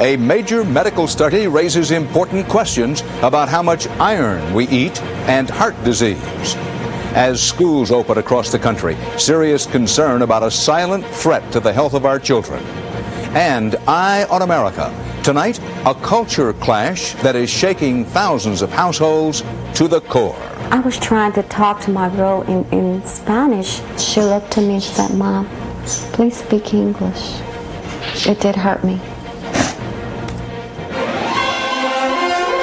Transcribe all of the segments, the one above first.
A major medical study raises important questions about how much iron we eat and heart disease. As schools open across the country, serious concern about a silent threat to the health of our children. And Eye on America. Tonight, a culture clash that is shaking thousands of households to the core. I was trying to talk to my girl in Spanish. She looked at me and said, "Mom, please speak English." It did hurt me.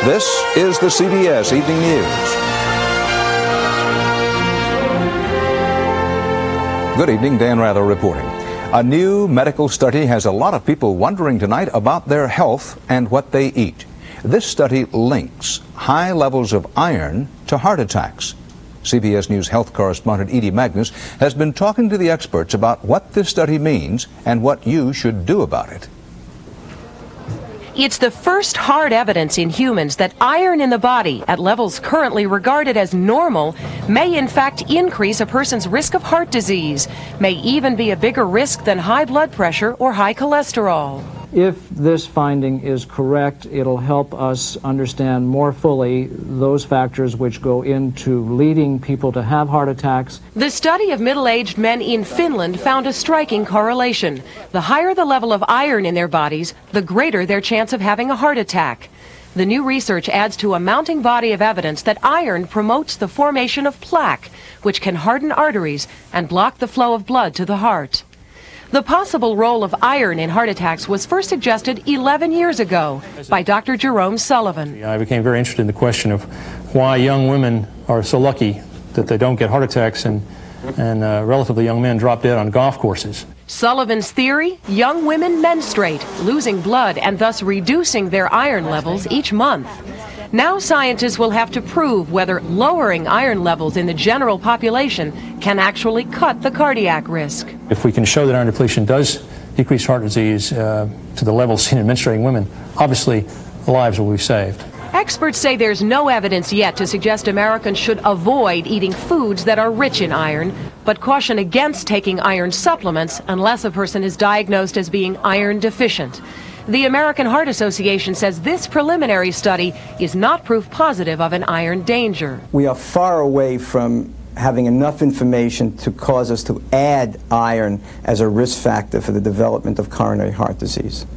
This is the CBS Evening News. Good evening, Dan Rather reporting. A new medical study has a lot of people wondering tonight about their health and what they eat. This study links high levels of iron to heart attacks. CBS News health correspondent Edie Magnus has been talking to the experts about what this study means and what you should do about it. It's the first hard evidence in humans that iron in the body at levels currently regarded as normal may in fact increase a person's risk of heart disease, may even be a bigger risk than high blood pressure or high cholesterol. If this finding is correct, it'll help us understand more fully those factors which go into leading people to have heart attacks. The study of middle-aged men in Finland found a striking correlation. The higher the level of iron in their bodies, the greater their chance of having a heart attack. The new research adds to a mounting body of evidence that iron promotes the formation of plaque, which can harden arteries and block the flow of blood to the heart. The possible role of iron in heart attacks was first suggested 11 years ago by Dr. Jerome Sullivan. I became very interested in the question of why young women are so lucky that they don't get heart attacks and relatively young men drop dead on golf courses. Sullivan's theory, young women menstruate, losing blood and thus reducing their iron levels each month. Now scientists will have to prove whether lowering iron levels in the general population can actually cut the cardiac risk. If we can show that iron depletion does decrease heart disease to the levels seen in menstruating women, obviously lives will be saved. Experts say there's no evidence yet to suggest Americans should avoid eating foods that are rich in iron, but caution against taking iron supplements unless a person is diagnosed as being iron deficient. The American Heart Association says this preliminary study is not proof positive of an iron danger. We are far away from having enough information to cause us to add iron as a risk factor for the development of coronary heart disease.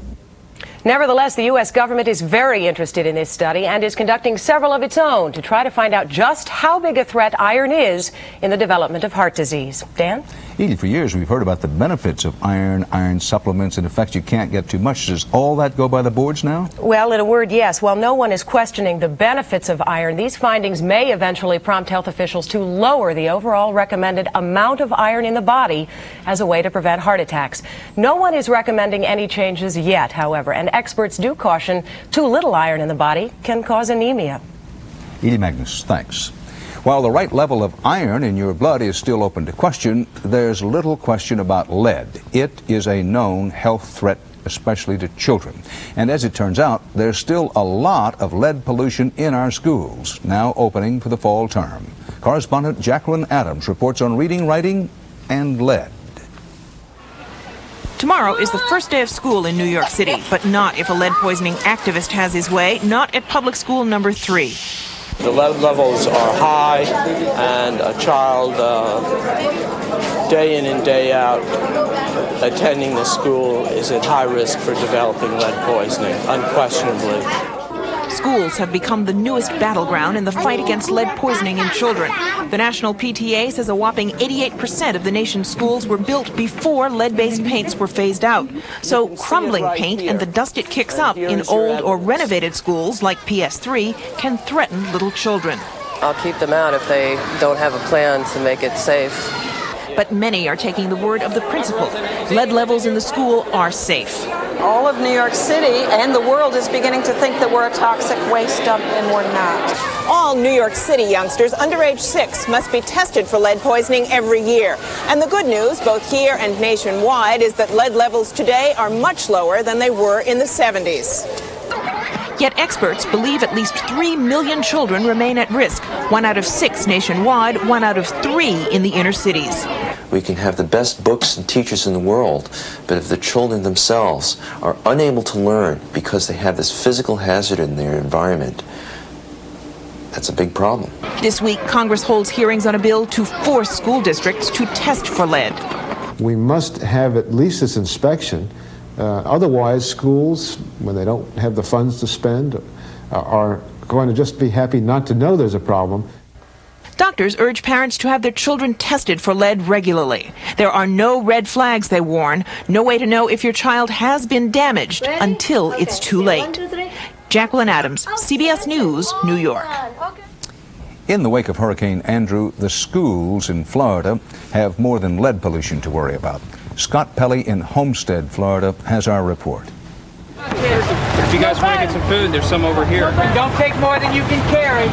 Nevertheless, the U.S. government is very interested in this study and is conducting several of its own to try to find out just how big a threat iron is in the development of heart disease. Dan? Edie, for years we've heard about the benefits of iron supplements, and in fact you can't get too much. Does all that go by the boards now? Well, in a word, yes. While no one is questioning the benefits of iron, these findings may eventually prompt health officials to lower the overall recommended amount of iron in the body as a way to prevent heart attacks. No one is recommending any changes yet, however, and experts do caution too little iron in the body can cause anemia. Edie Magnus, thanks. While the right level of iron in your blood is still open to question, there's little question about lead. It is a known health threat, especially to children. And as it turns out, there's still a lot of lead pollution in our schools, now opening for the fall term. Correspondent Jacqueline Adams reports on reading, writing, and lead. Tomorrow is the first day of school in New York City, but not if a lead poisoning activist has his way, not at public school number 3. The lead levels are high, and a child day in and day out attending the school is at high risk for developing lead poisoning, unquestionably. Schools have become the newest battleground in the fight against lead poisoning in children. The National PTA says a whopping 88% of the nation's schools were built before lead-based paints were phased out. So crumbling paint and the dust it kicks up in old or renovated schools like PS3 can threaten little children. I'll keep them out if they don't have a plan to make it safe. But many are taking the word of the principal. Lead levels in the school are safe. All of New York City and the world is beginning to think that we're a toxic waste dump, and we're not. All New York City youngsters under age 6 must be tested for lead poisoning every year. And the good news, both here and nationwide, is that lead levels today are much lower than they were in the 70s. Yet experts believe at least 3 million children remain at risk, 1 out of 6 nationwide, 1 out of 3 in the inner cities. We can have the best books and teachers in the world, but if the children themselves are unable to learn because they have this physical hazard in their environment, that's a big problem. This week, Congress holds hearings on a bill to force school districts to test for lead. We must have at least this inspection. Otherwise, schools, when they don't have the funds to spend, are going to just be happy not to know there's a problem. Doctors urge parents to have their children tested for lead regularly. There are no red flags, they warn. No way to know if your child has been damaged until it's too late. Jacqueline Adams, CBS News, New York. In the wake of Hurricane Andrew, the schools in Florida have more than lead pollution to worry about. Scott Pelley in Homestead, Florida, has our report. If you guys want to get some food, there's some over here. Don't take more than you can carry.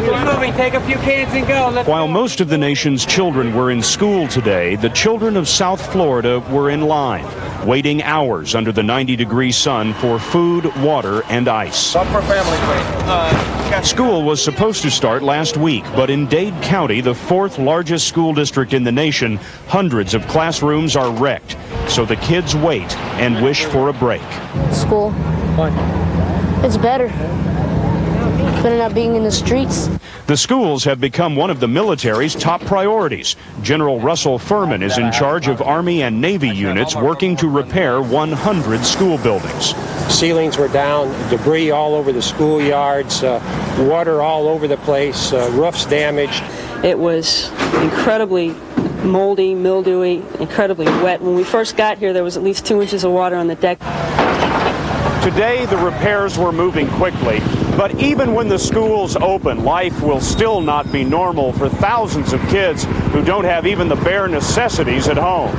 Keep moving, take a few cans and go. While most of the nation's children were in school today, the children of South Florida were in line, waiting hours under the 90-degree sun for food, water, and ice. One per family, please. School was supposed to start last week, but in Dade County, the fourth largest school district in the nation, hundreds of classrooms are wrecked. So the kids wait and wish for a break. School. Why? It's better than not being in the streets. The schools have become one of the military's top priorities. General Russell Furman is in charge of Army and Navy units working to repair 100 school buildings. Ceilings were down, debris all over the schoolyards, water all over the place, roofs damaged. It was incredibly moldy, mildewy, incredibly wet. When we first got here, there was at least 2 inches of water on the deck. Today, the repairs were moving quickly, but even when the schools open, life will still not be normal for thousands of kids who don't have even the bare necessities at home.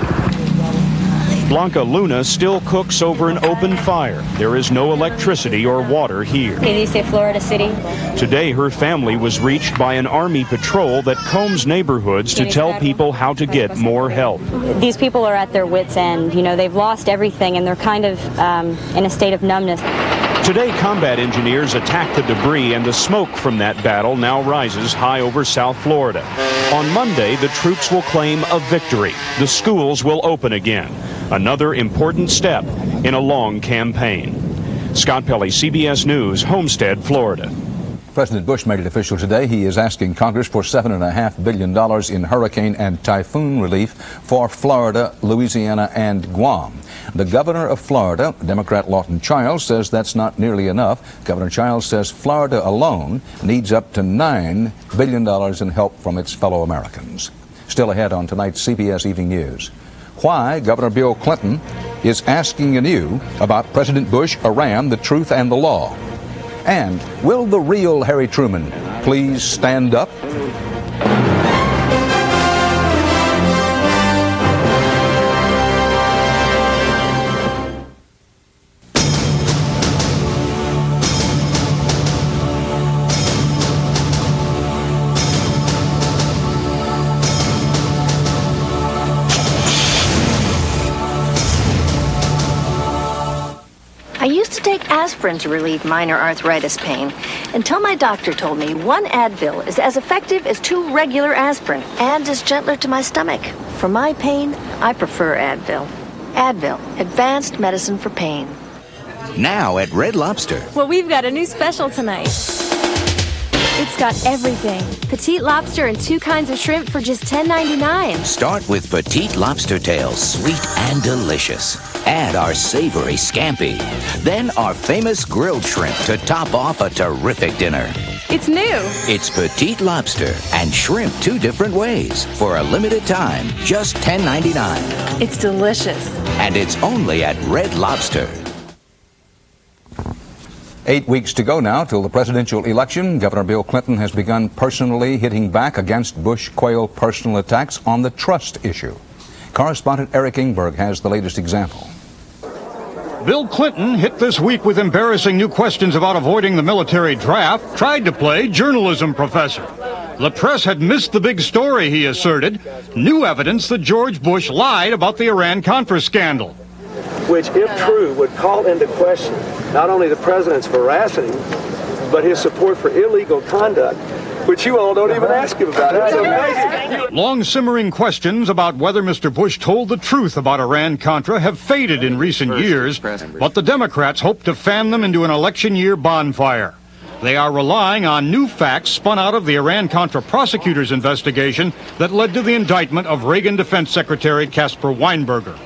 Blanca Luna still cooks over an open fire. There is no electricity or water here. Did you say Florida City? Today, her family was reached by an Army patrol that combs neighborhoods to tell people how to get more help. These people are at their wits' end. You know, they've lost everything and they're kind of in a state of numbness. Today, combat engineers attack the debris, and the smoke from that battle now rises high over South Florida. On Monday, the troops will claim a victory. The schools will open again. Another important step in a long campaign. Scott Pelley, CBS News, Homestead, Florida. President Bush made it official today. He is asking Congress for $7.5 billion in hurricane and typhoon relief for Florida, Louisiana, and Guam. The governor of Florida, Democrat Lawton Chiles, says that's not nearly enough. Governor Chiles says Florida alone needs up to $9 billion in help from its fellow Americans. Still ahead on tonight's CBS Evening News. Why Governor Bill Clinton is asking anew about President Bush, Iran, the truth, and the law. And will the real Harry Truman please stand up? I used to take aspirin to relieve minor arthritis pain until my doctor told me 1 Advil is as effective as 2 regular aspirin and is gentler to my stomach. For my pain, I prefer Advil. Advil, advanced medicine for pain. Now at Red Lobster. Well, we've got a new special tonight. It's got everything. Petite lobster and 2 kinds of shrimp for just $10.99. Start with petite lobster tails, sweet and delicious. Add our savory scampi. Then our famous grilled shrimp to top off a terrific dinner. It's new. It's petite lobster and shrimp 2 different ways for a limited time, just $10.99. It's delicious. And it's only at Red Lobster. 8 weeks to go now till the presidential election. Governor Bill Clinton has begun personally hitting back against Bush-Quayle personal attacks on the trust issue. Correspondent Eric Ingberg has the latest example. Bill Clinton, hit this week with embarrassing new questions about avoiding the military draft, tried to play journalism professor. The press had missed the big story, he asserted. New evidence that George Bush lied about the Iran-Contra scandal. Which, if true, would call into question not only the president's veracity, but his support for illegal conduct which you all don't even ask him about. It's amazing. Long simmering questions about whether Mr. Bush told the truth about Iran-Contra have faded in recent years, but the Democrats hope to fan them into an election year bonfire. They are relying on new facts spun out of the Iran-Contra prosecutors' investigation that led to the indictment of Reagan Defense Secretary Caspar Weinberger.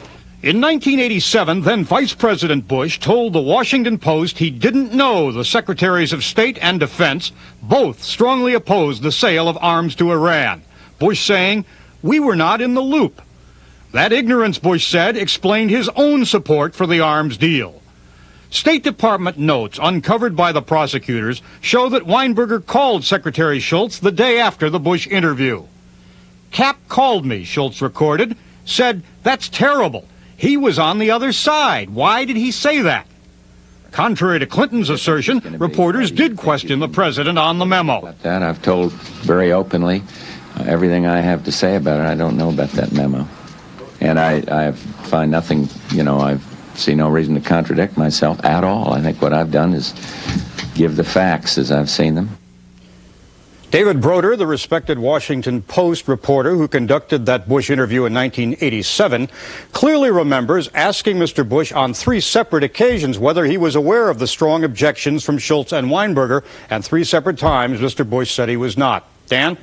In 1987, then Vice President Bush told the Washington Post he didn't know the Secretaries of State and Defense both strongly opposed the sale of arms to Iran. Bush saying, "We were not in the loop." That ignorance, Bush said, explained his own support for the arms deal. State Department notes uncovered by the prosecutors show that Weinberger called Secretary Shultz the day after the Bush interview. "Cap called me," Shultz recorded, said, "That's terrible. He was on the other side. Why did he say that?" Contrary to Clinton's assertion, reporters did question the president on the memo. That I've told very openly everything I have to say about it. I don't know about that memo. And I find nothing, I see no reason to contradict myself at all. I think what I've done is give the facts as I've seen them. David Broder, the respected Washington Post reporter who conducted that Bush interview in 1987, clearly remembers asking Mr. Bush on 3 separate occasions whether he was aware of the strong objections from Shultz and Weinberger, and 3 separate times Mr. Bush said he was not. Dan?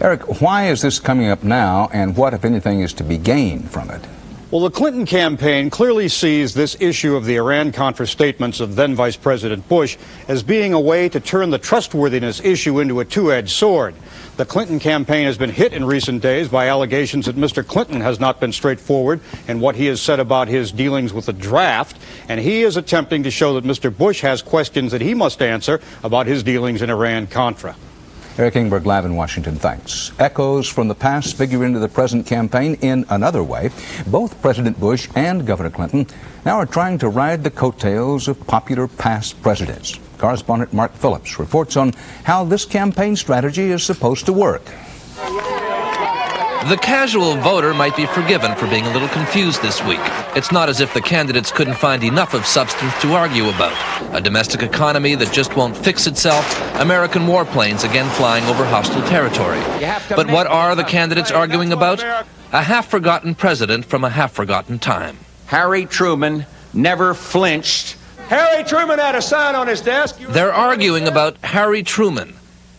Eric, why is this coming up now, and what, if anything, is to be gained from it? Well, the Clinton campaign clearly sees this issue of the Iran-Contra statements of then Vice President Bush as being a way to turn the trustworthiness issue into a two-edged sword. The Clinton campaign has been hit in recent days by allegations that Mr. Clinton has not been straightforward in what he has said about his dealings with the draft, and he is attempting to show that Mr. Bush has questions that he must answer about his dealings in Iran-Contra. Eric Ingberg live in Washington, thanks. Echoes from the past figure into the present campaign in another way. Both President Bush and Governor Clinton now are trying to ride the coattails of popular past presidents. Correspondent Mark Phillips reports on how this campaign strategy is supposed to work. The casual voter might be forgiven for being a little confused this week. It's not as if the candidates couldn't find enough of substance to argue about. A domestic economy that just won't fix itself, American warplanes again flying over hostile territory. But what are the candidates arguing about? A half-forgotten president from a half-forgotten time. Harry Truman never flinched. Harry Truman had a sign on his desk. They're arguing about Harry Truman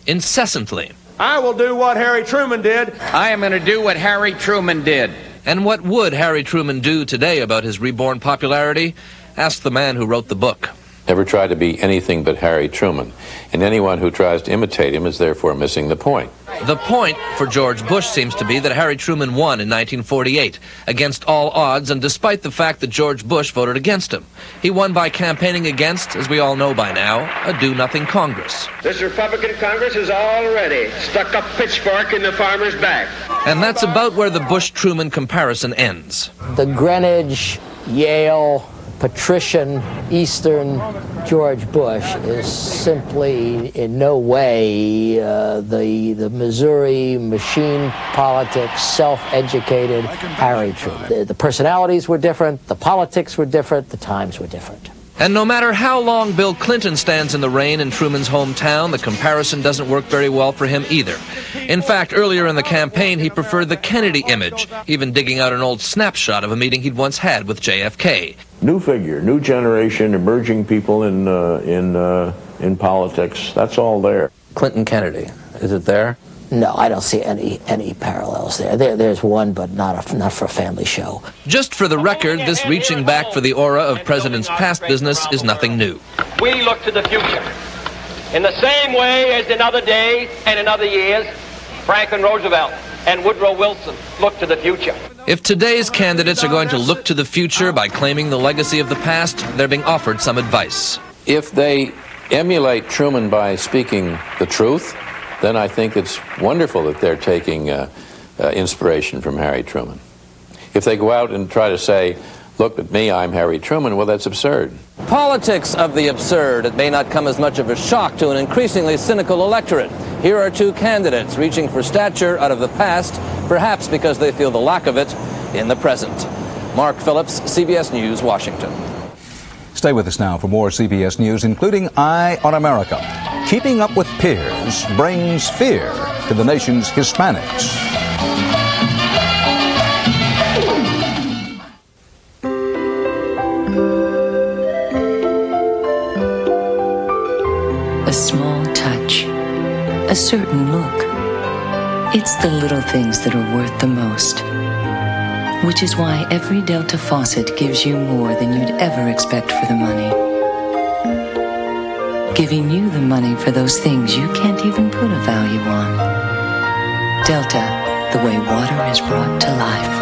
incessantly. I will do what Harry Truman did. I am going to do what Harry Truman did. And what would Harry Truman do today about his reborn popularity? Ask the man who wrote the book. Never try to be anything but Harry Truman, and anyone who tries to imitate him is therefore missing the point. The point for George Bush seems to be that Harry Truman won in 1948, against all odds and despite the fact that George Bush voted against him. He won by campaigning against, as we all know by now, a do-nothing Congress. This Republican Congress has already stuck a pitchfork in the farmer's back. And that's about where the Bush-Truman comparison ends. The Greenwich, Yale, patrician Eastern George Bush is simply in no way the Missouri machine politics, self-educated Harry Truman. The personalities were different, the politics were different, the times were different. And no matter how long Bill Clinton stands in the rain in Truman's hometown, the comparison doesn't work very well for him either. In fact, earlier in the campaign, he preferred the Kennedy image, even digging out an old snapshot of a meeting he'd once had with JFK. New figure, new generation, emerging people in politics. That's all there. Clinton-Kennedy, is it there? No, I don't see any parallels there. There's one, but not for a family show. Just for the record, this reaching back for the aura of presidents' past business is nothing new. We look to the future. In the same way as in other days and in other years, Franklin Roosevelt and Woodrow Wilson looked to the future. If today's candidates are going to look to the future by claiming the legacy of the past, they're being offered some advice. If they emulate Truman by speaking the truth, then I think it's wonderful that they're taking inspiration from Harry Truman. If they go out and try to say, look at me, I'm Harry Truman, well, that's absurd. Politics of the absurd. It may not come as much of a shock to an increasingly cynical electorate. Here are two candidates reaching for stature out of the past, perhaps because they feel the lack of it in the present. Mark Phillips, CBS News, Washington. Stay with us now for more CBS News, including Eye on America. Keeping up with peers brings fear to the nation's Hispanics. A small touch, a certain look. It's the little things that are worth the most. Which is why every Delta faucet gives you more than you'd ever expect for the money. Giving you the money for those things you can't even put a value on. Delta, the way water is brought to life.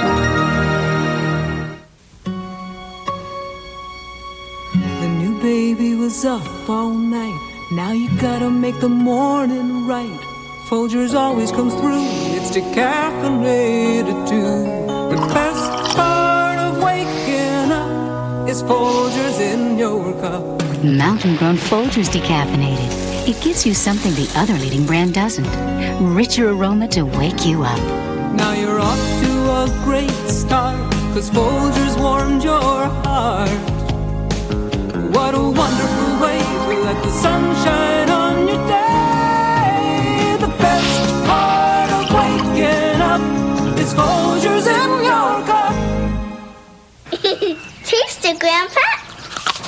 The new baby was up all night. Now you gotta make the morning right. Folgers always comes through. It's decaffeinated too. The best part of waking up is Folgers in your cup. Mountain-grown Folgers decaffeinated. It gives you something the other leading brand doesn't. Richer aroma to wake you up. Now you're off to a great start, 'cause Folgers warmed your heart. What a wonderful way to let the sunshine on your day. The best part of waking up is Folgers in your cup. Taste it, Grandpa.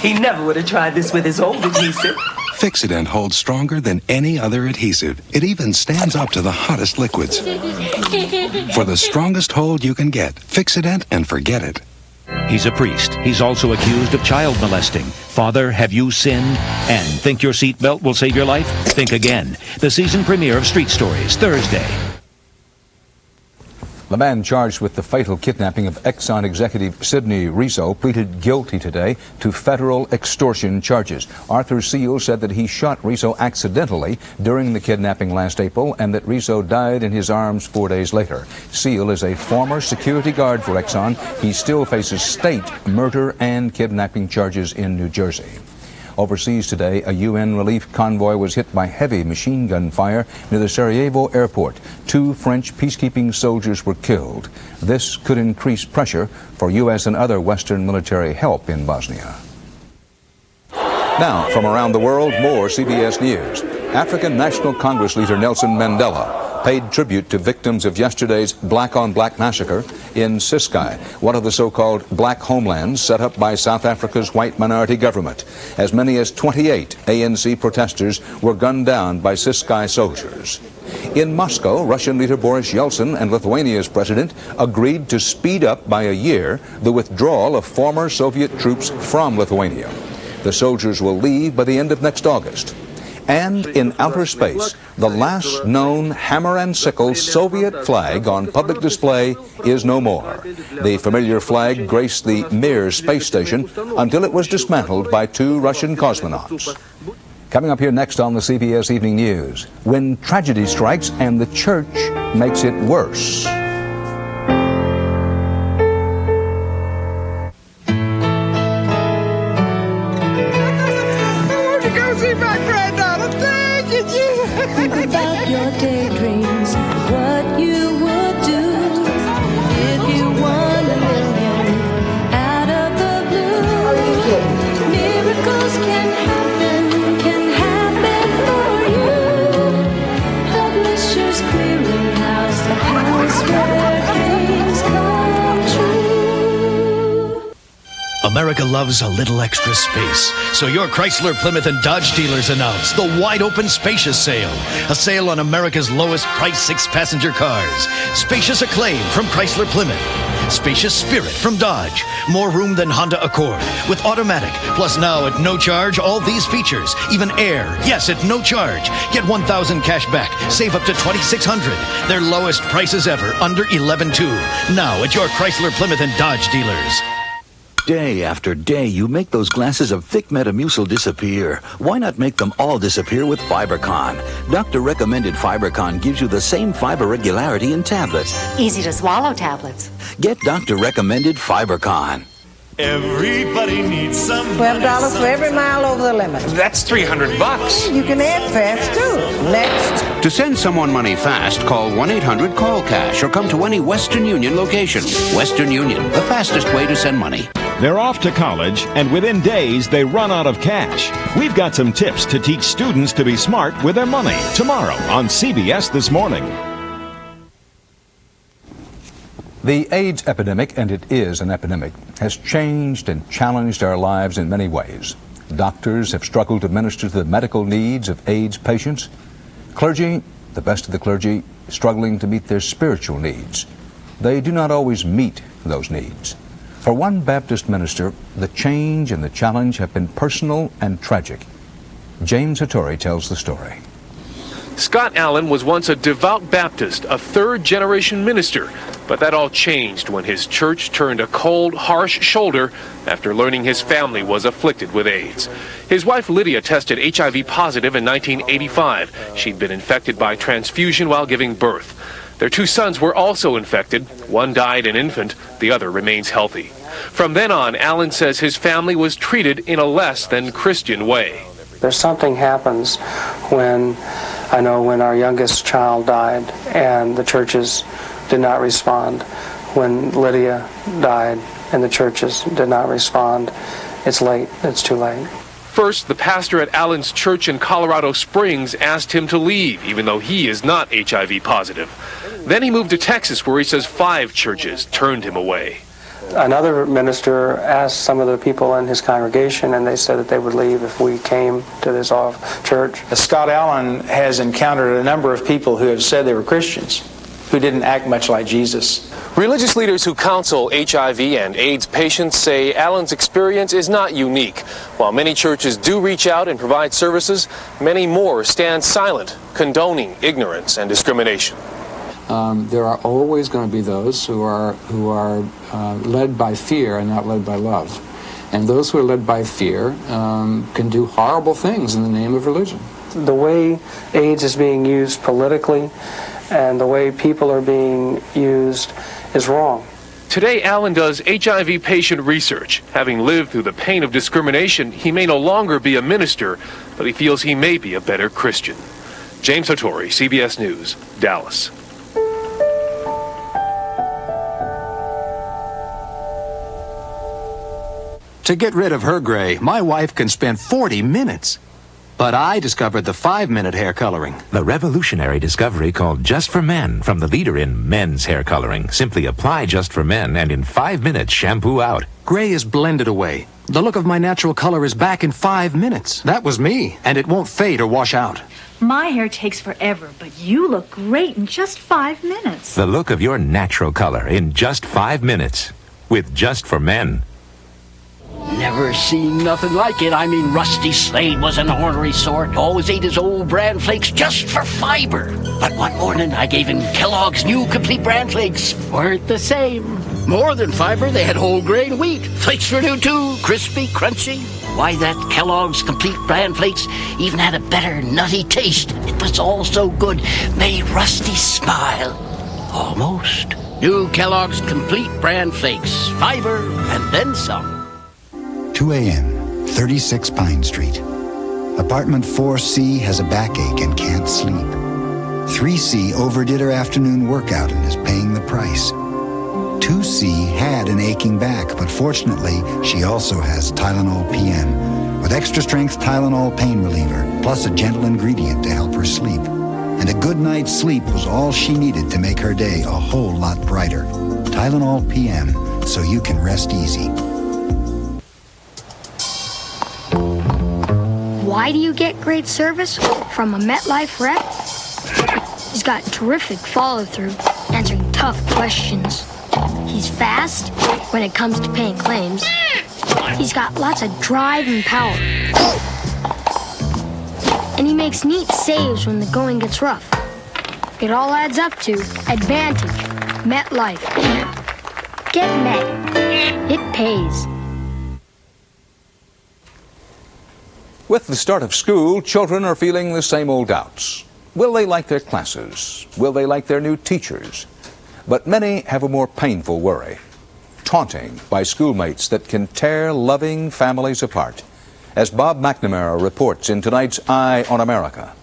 He never would have tried this with his old adhesive. Fix-It-Dent holds stronger than any other adhesive. It even stands up to the hottest liquids. For the strongest hold you can get, Fix-It-Dent and forget it. He's a priest. He's also accused of child molesting. Father, have you sinned? And think your seatbelt will save your life? Think again. The season premiere of Street Stories, Thursday. The man charged with the fatal kidnapping of Exxon executive Sidney Rizzo pleaded guilty today to federal extortion charges. Arthur Seal said that he shot Rizzo accidentally during the kidnapping last April and that Rizzo died in his arms 4 days later. Seal is a former security guard for Exxon. He still faces state murder and kidnapping charges in New Jersey. Overseas today, a UN relief convoy was hit by heavy machine gun fire near the Sarajevo airport. 2 French peacekeeping soldiers were killed. This could increase pressure for U.S. and other Western military help in Bosnia. Now, from around the world, more CBS News. African National Congress leader Nelson Mandela paid tribute to victims of yesterday's black-on-black massacre in Ciskei, one of the so-called black homelands set up by South Africa's white minority government. As many as 28 ANC protesters were gunned down by Ciskei soldiers. In Moscow, Russian leader Boris Yeltsin and Lithuania's president agreed to speed up by a year the withdrawal of former Soviet troops from Lithuania. The soldiers will leave by the end of next August. And in outer space, the last known hammer and sickle Soviet flag on public display is no more. The familiar flag graced the Mir space station until it was dismantled by 2 Russian cosmonauts. Coming up here next on the CBS Evening News, when tragedy strikes and the church makes it worse. Think about your daydreams, what you would do if you won $1 million out of the blue. Miracles can happen for you. Publishers Clearinghouse, the house where dreams come true. America loves a little extra space. So your Chrysler, Plymouth, and Dodge dealers announce the wide-open Spacious Sale. A sale on America's lowest price 6-passenger cars. Spacious Acclaim from Chrysler Plymouth. Spacious Spirit from Dodge. More room than Honda Accord with automatic. Plus now at no charge, all these features. Even air. Yes, at no charge. Get $1,000 cash back. Save up to $2,600. Their lowest prices ever, under $11,200. Now at your Chrysler, Plymouth, and Dodge dealers. Day after day, you make those glasses of thick Metamucil disappear. Why not make them all disappear with Fibercon? Doctor-recommended Fibercon gives you the same fiber regularity in tablets. Easy-to-swallow tablets. Get doctor-recommended Fibercon. Everybody needs some $12 for every mile over the limit. That's $300. You can add fast, too. Next. To send someone money fast, call 1-800-CALL-CASH or come to any Western Union location. Western Union, the fastest way to send money. They're off to college, and within days, they run out of cash. We've got some tips to teach students to be smart with their money tomorrow on CBS This Morning. The AIDS epidemic, and it is an epidemic, has changed and challenged our lives in many ways. Doctors have struggled to minister to the medical needs of AIDS patients. Clergy, the best of the clergy, struggling to meet their spiritual needs. They do not always meet those needs. For one Baptist minister, the change and the challenge have been personal and tragic. James Hattori tells the story. Scott Allen was once a devout Baptist, a third-generation minister, but that all changed when his church turned a cold, harsh shoulder after learning his family was afflicted with AIDS. His wife Lydia tested HIV positive in 1985. She'd been infected by transfusion while giving birth. Their two sons were also infected. One died an infant, the other remains healthy. From then on, Allen says his family was treated in a less than Christian way. There's something happens when our youngest child died and the churches did not respond. When Lydia died and the churches did not respond, it's late, it's too late. First, the pastor at Allen's church in Colorado Springs asked him to leave, even though he is not HIV positive. Then he moved to Texas, where he says 5 churches turned him away. Another minister asked some of the people in his congregation, and they said that they would leave if we came to this church. Scott Allen has encountered a number of people who have said they were Christians, who didn't act much like Jesus. Religious leaders who counsel HIV and AIDS patients say Allen's experience is not unique. While many churches do reach out and provide services, many more stand silent, condoning ignorance and discrimination. There are always going to be those who are led by fear and not led by love. And those who are led by fear can do horrible things in the name of religion. The way AIDS is being used politically and the way people are being used is wrong. Today, Allen does HIV patient research. Having lived through the pain of discrimination, he may no longer be a minister, but he feels he may be a better Christian. James Hattori, CBS News, Dallas. To get rid of her gray, my wife can spend 40 minutes. But I discovered the 5-minute hair coloring. The revolutionary discovery called Just for Men from the leader in men's hair coloring. Simply apply Just for Men and in 5 minutes shampoo out. Gray is blended away. The look of my natural color is back in 5 minutes. That was me, and it won't fade or wash out. My hair takes forever, but you look great in just 5 minutes. The look of your natural color in just 5 minutes with Just for Men. Never seen nothing like it. I mean, Rusty Slade was an ornery sort. Always ate his old bran flakes just for fiber. But one morning, I gave him Kellogg's new complete bran flakes. Weren't the same. More than fiber, they had whole grain wheat. Flakes were new too, crispy, crunchy. Why, that Kellogg's complete bran flakes even had a better nutty taste. It was all so good, made Rusty smile. Almost. New Kellogg's complete bran flakes. Fiber and then some. 2 a.m., 36 Pine Street. Apartment 4C has a backache and can't sleep. 3C overdid her afternoon workout and is paying the price. 2C had an aching back, but fortunately, she also has Tylenol PM, with extra-strength Tylenol pain reliever, plus a gentle ingredient to help her sleep. And a good night's sleep was all she needed to make her day a whole lot brighter. Tylenol PM, so you can rest easy. Why do you get great service from a MetLife rep? He's got terrific follow-through, answering tough questions. He's fast when it comes to paying claims. He's got lots of drive and power. And he makes neat saves when the going gets rough. It all adds up to Advantage, MetLife. Get Met. It pays. With the start of school, children are feeling the same old doubts. Will they like their classes? Will they like their new teachers? But many have a more painful worry. Taunting by schoolmates that can tear loving families apart. As Bob McNamara reports in tonight's Eye on America.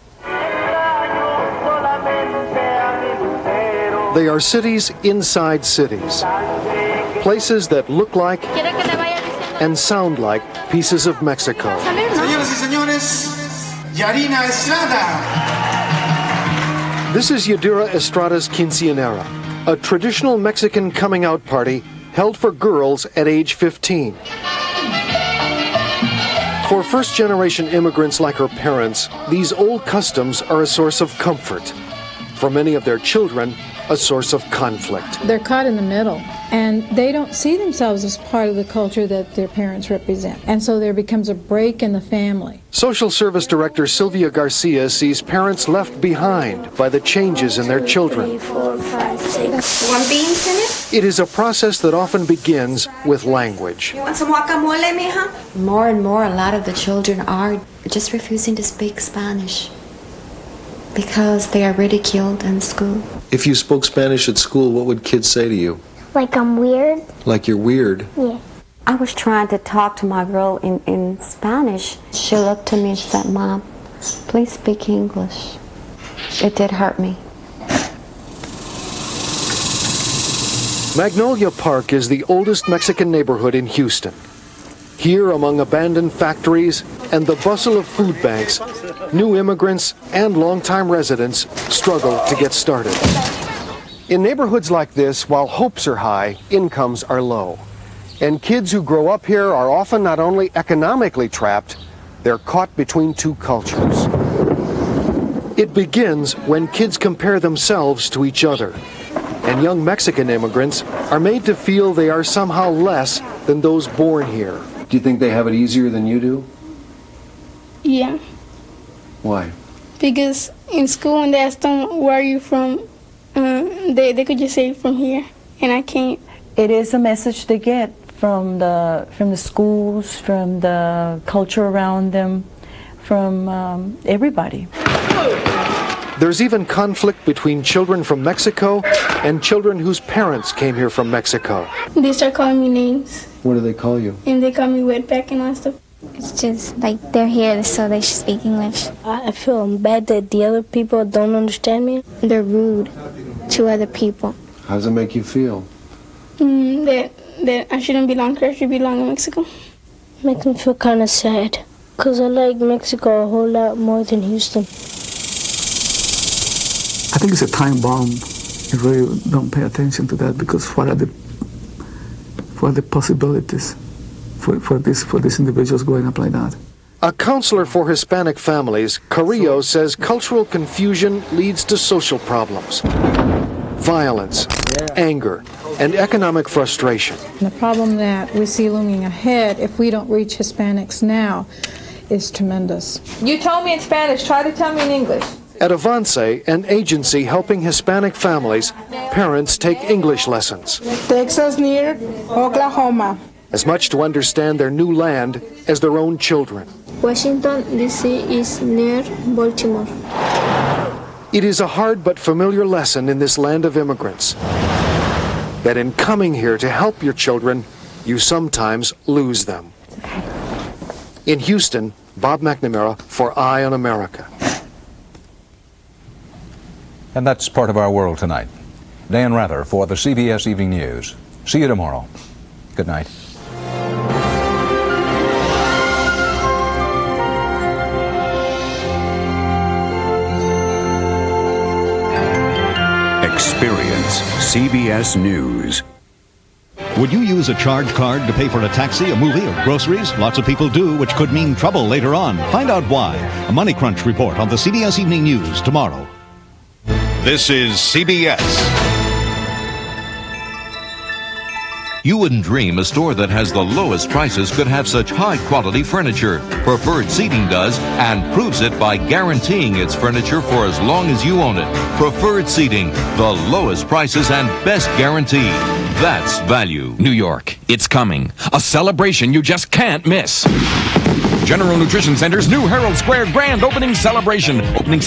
They are cities inside cities. Places that look like and sound like pieces of Mexico. Señoras y señores, Yarina Estrada. This is Yadira Estrada's quinceañera, a traditional Mexican coming out party held for girls at age 15. For first-generation immigrants like her parents, these old customs are a source of comfort. For many of their children, a source of conflict. They're caught in the middle, and they don't see themselves as part of the culture that their parents represent. And so there becomes a break in the family. Social Service Director Sylvia Garcia sees parents left behind by the changes in their children. 3, 4, 5, 6. Want beans in it? It is a process that often begins with language. You want some guacamole, mija? More and more, a lot of the children are just refusing to speak Spanish because they are ridiculed in school. If you spoke Spanish at school, what would kids say to you? Like I'm weird? Like you're weird? Yeah. I was trying to talk to my girl in Spanish. She looked to me and said, "Mom, please speak English." It did hurt me. Magnolia Park is the oldest Mexican neighborhood in Houston. Here, among abandoned factories and the bustle of food banks, new immigrants and longtime residents struggle to get started. In neighborhoods like this, while hopes are high, incomes are low. And kids who grow up here are often not only economically trapped, they're caught between two cultures. It begins when kids compare themselves to each other, and young Mexican immigrants are made to feel they are somehow less than those born here. Do you think they have it easier than you do? Yeah, Why? because in school when they ask them where are you from, they could just say from here, and I can't. It is a message they get from the schools, from the culture around them, from everybody. There's even conflict between children from Mexico and children whose parents came here from Mexico. They start calling me names, What do they call you? and they call me wetback and all that stuff. It's just like they're here, so they should speak English. I feel bad that the other people don't understand me. They're rude to other people. How does it make you feel? That I shouldn't belong here, I should belong in Mexico. Makes me feel kind of sad, because I like Mexico a whole lot more than Houston. I think it's a time bomb. You really don't pay attention to that, because what are the possibilities for these individuals growing up like that? A counselor for Hispanic families, Carrillo says cultural confusion leads to social problems, violence, anger, and economic frustration. And the problem that we see looming ahead if we don't reach Hispanics now is tremendous. You told me in Spanish, try to tell me in English. At Avance, an agency helping Hispanic families, parents take English lessons. Texas near Oklahoma. As much to understand their new land as their own children. Washington, D.C. is near Baltimore. It is a hard but familiar lesson in this land of immigrants, that in coming here to help your children, you sometimes lose them. In Houston, Bob McNamara for Eye on America. And that's part of our world tonight. Dan Rather for the CBS Evening News. See you tomorrow. Good night. Experience CBS News. Would you use a charge card to pay for a taxi, a movie, or groceries? Lots of people do, which could mean trouble later on. Find out why. A Money Crunch report on the CBS Evening News tomorrow. This is CBS. You wouldn't dream a store that has the lowest prices could have such high-quality furniture. Preferred Seating does, and proves it by guaranteeing its furniture for as long as you own it. Preferred Seating, the lowest prices and best guarantee. That's value. New York, it's coming. A celebration you just can't miss. General Nutrition Center's new Herald Square grand opening celebration. Opening